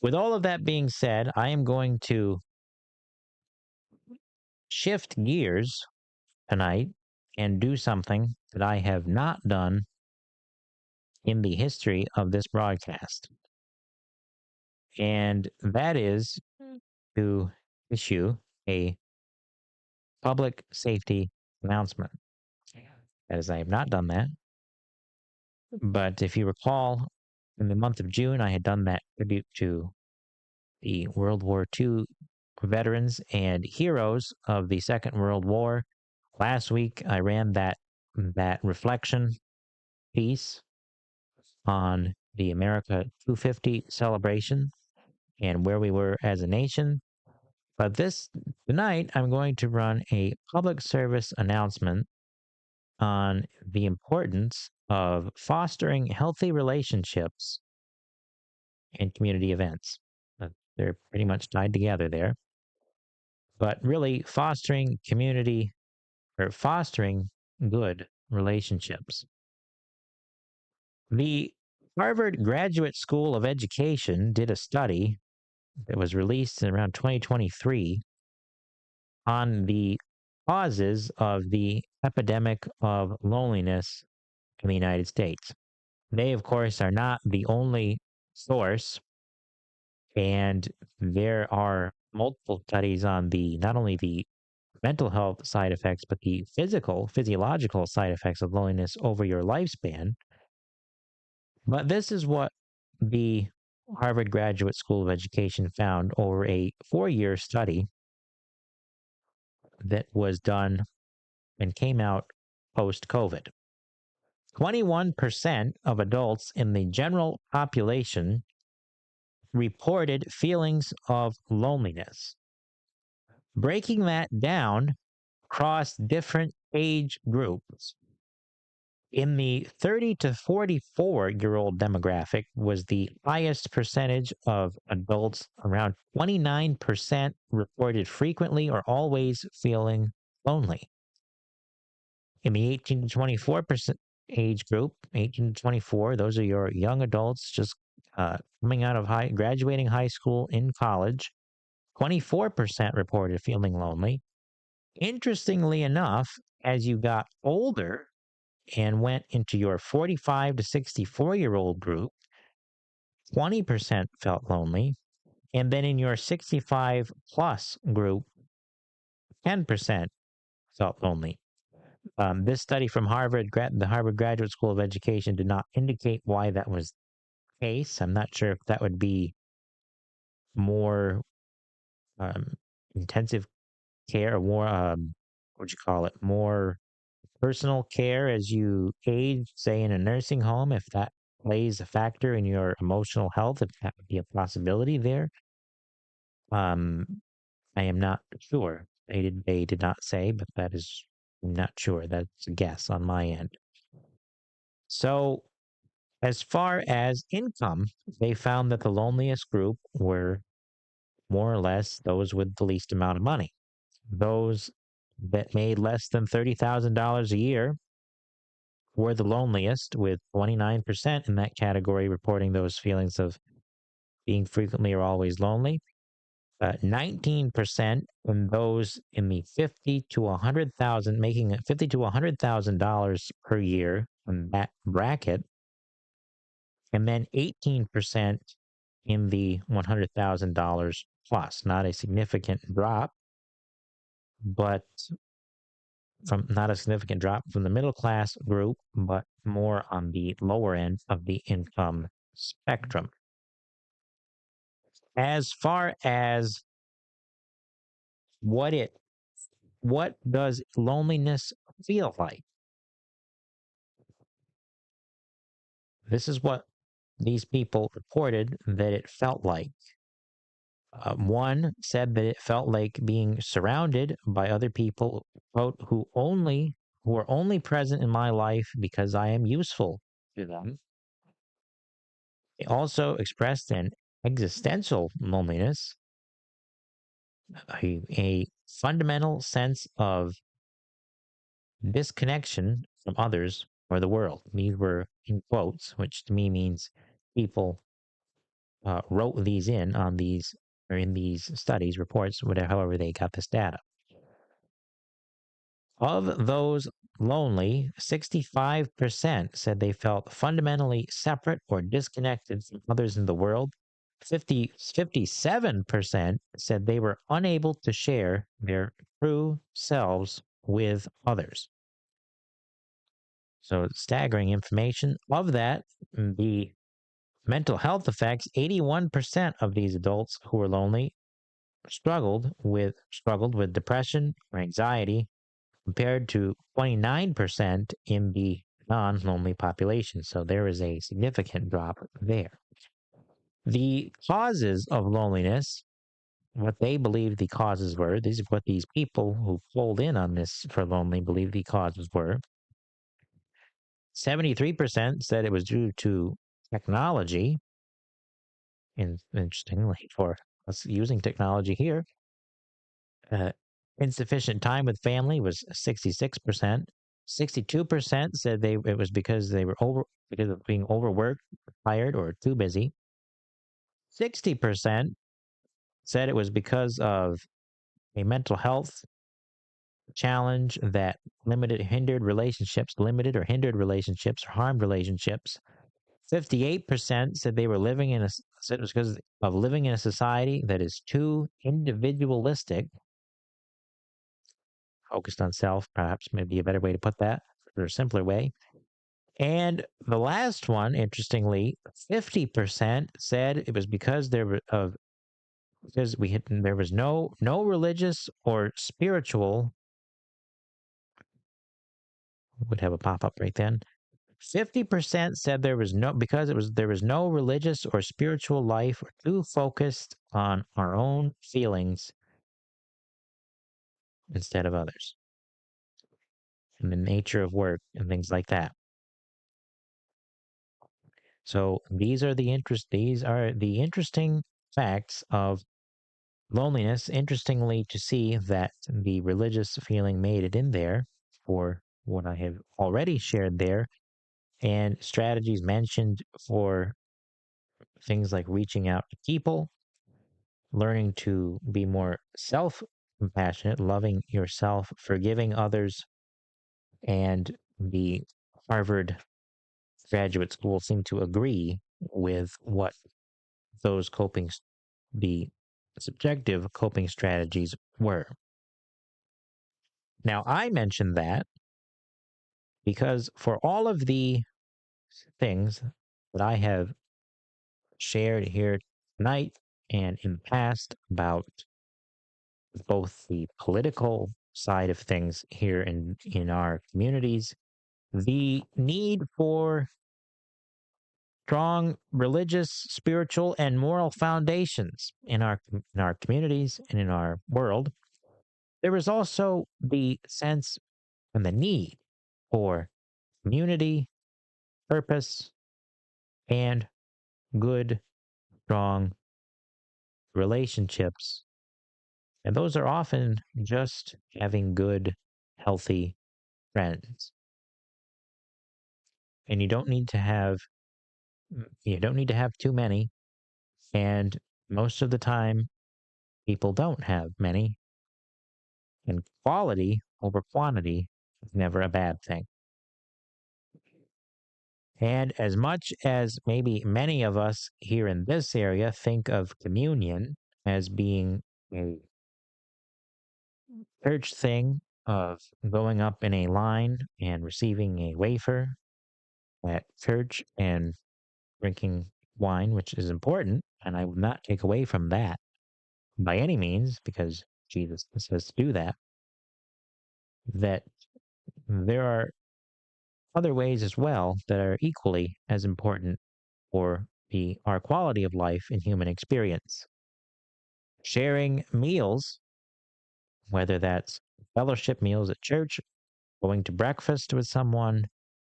With all of that being said, I am going to shift gears tonight and do something that I have not done in the history of this broadcast. And that is to issue a public safety announcement. As I have not done that. But if you recall, in the month of June, I had done that tribute to the World War II veterans and heroes of the Second World War. Last week, I ran that reflection piece on the America 250 celebration and where we were as a nation. But tonight, I'm going to run a public service announcement on the importance of fostering healthy relationships and community events. They're pretty much tied together there. But really, fostering good relationships. The Harvard Graduate School of Education did a study that was released in around 2023 on the causes of the epidemic of loneliness in the United States. They, of course, are not the only source, and there are multiple studies on not only the mental health side effects, but the physiological side effects of loneliness over your lifespan. But this is what the Harvard Graduate School of Education found over a 4-year study that was done and came out post-COVID. 21% of adults in the general population reported feelings of loneliness. Breaking that down across different age groups, in the 30 to 44-year-old demographic was the highest percentage of adults. Around 29% reported frequently or always feeling lonely. In the 18 to 24% age group, 18 to 24, those are your young adults just coming out of graduating high school in college, 24% reported feeling lonely. Interestingly enough, as you got older and went into your 45 to 64-year-old group, 20% felt lonely. And then in your 65 plus group, 10% felt lonely. This study from the Harvard Graduate School of Education did not indicate why that was the case. I'm not sure if that would be more intensive care or more, what would you call it, more personal care as you age, say in a nursing home, if that plays a factor in your emotional health, if that would be a possibility there. I am not sure. They did not say, but I'm not sure. That's a guess on my end. So as far as income, they found that the loneliest group were more or less those with the least amount of money. Those that made less than $30,000 a year were the loneliest, with 29% in that category reporting those feelings of being frequently or always lonely. 19% in those in the 50 to 100,000, making it $50 to $100,000 per year in that bracket, and then 18% in the $100,000 plus. Not a significant drop, but not a significant drop from the middle class group, but more on the lower end of the income spectrum. As far as what does loneliness feel like? This is what these people reported that it felt like. One said that it felt like being surrounded by other people, quote, who are only present in my life because I am useful to them. They also expressed an existential loneliness, a fundamental sense of disconnection from others or the world. These were in quotes, which to me means people wrote these in on these or in these studies, reports, whatever, however they got this data. Of those lonely, 65% said they felt fundamentally separate or disconnected from others in the world. 57% said they were unable to share their true selves with others. So staggering information. Of that, the mental health effects, 81% of these adults who were lonely struggled with depression or anxiety, compared to 29% in the non-lonely population. So there is a significant drop there. The causes of loneliness, what they believe the causes were, these are what these people who pulled in on this for lonely believe the causes were. 73% said it was due to technology. And interestingly, for us using technology here, insufficient time with family was 66%. 62% said it was because because of being overworked, tired, or too busy. 60% said it was because of a mental health challenge that limited or hindered relationships, or harmed relationships. 58% said they were said it was because of living in a society that is too individualistic, focused on self, perhaps maybe a better way to put that, or a simpler way. And the last one, interestingly, 50% said it was because there was no religious or spiritual, would have a pop up right then. 50% said there was no religious or spiritual life, or too focused on our own feelings instead of others, and the nature of work and things like that. So these are the interesting facts of loneliness. Interestingly, to see that the religious feeling made it in there for what I have already shared there, and strategies mentioned for things like reaching out to people, learning to be more self compassionate, loving yourself, forgiving others, and the Harvard Graduate School seem to agree with what those the subjective coping strategies were. Now, I mentioned that because for all of the things that I have shared here tonight and in the past about both the political side of things here in our communities, the need for strong religious, spiritual, and moral foundations in our communities and in our world, there is also the sense and the need for community, purpose, and good, strong relationships. And those are often just having good, healthy friends. And you don't need to have too many. And most of the time, people don't have many. And quality over quantity is never a bad thing. And as much as maybe many of us here in this area think of communion as being a church thing of going up in a line and receiving a wafer at church and drinking wine, which is important, and I would not take away from that by any means, because Jesus says to do that, that there are other ways as well that are equally as important for our quality of life and human experience. Sharing meals, whether that's fellowship meals at church, going to breakfast with someone,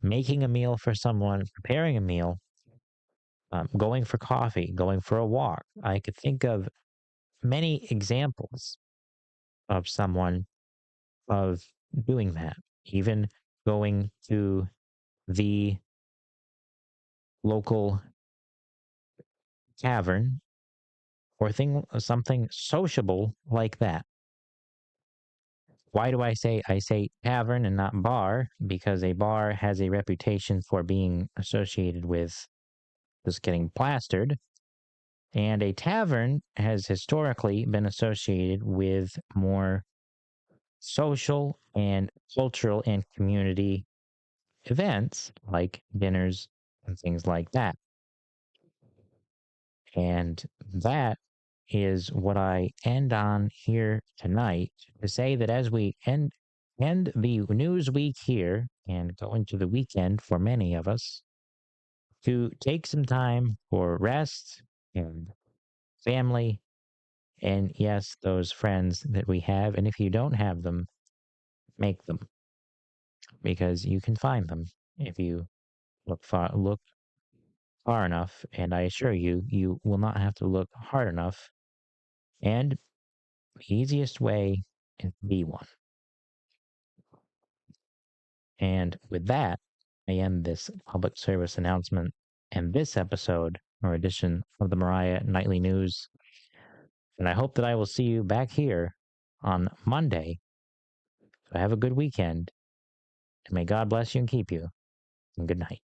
making a meal for someone, preparing a meal, going for coffee, going for a walk. I could think of many examples of someone of doing that, even going to the local tavern, or something sociable like that. Why do I say tavern and not bar? Because a bar has a reputation for being associated with just getting plastered, and a tavern has historically been associated with more social and cultural and community events like dinners and things like that. And that is what I end on here tonight, to say that as we end the news week here and go into the weekend for many of us, to take some time for rest and family, and yes, those friends that we have. And if you don't have them, make them, because you can find them if you look far enough. And I assure you, you will not have to look hard enough. And the easiest way is to be one. And with that, I end this public service announcement and this episode or edition of the Moriah Nightly News. And I hope that I will see you back here on Monday. So have a good weekend, and may God bless you and keep you. And good night.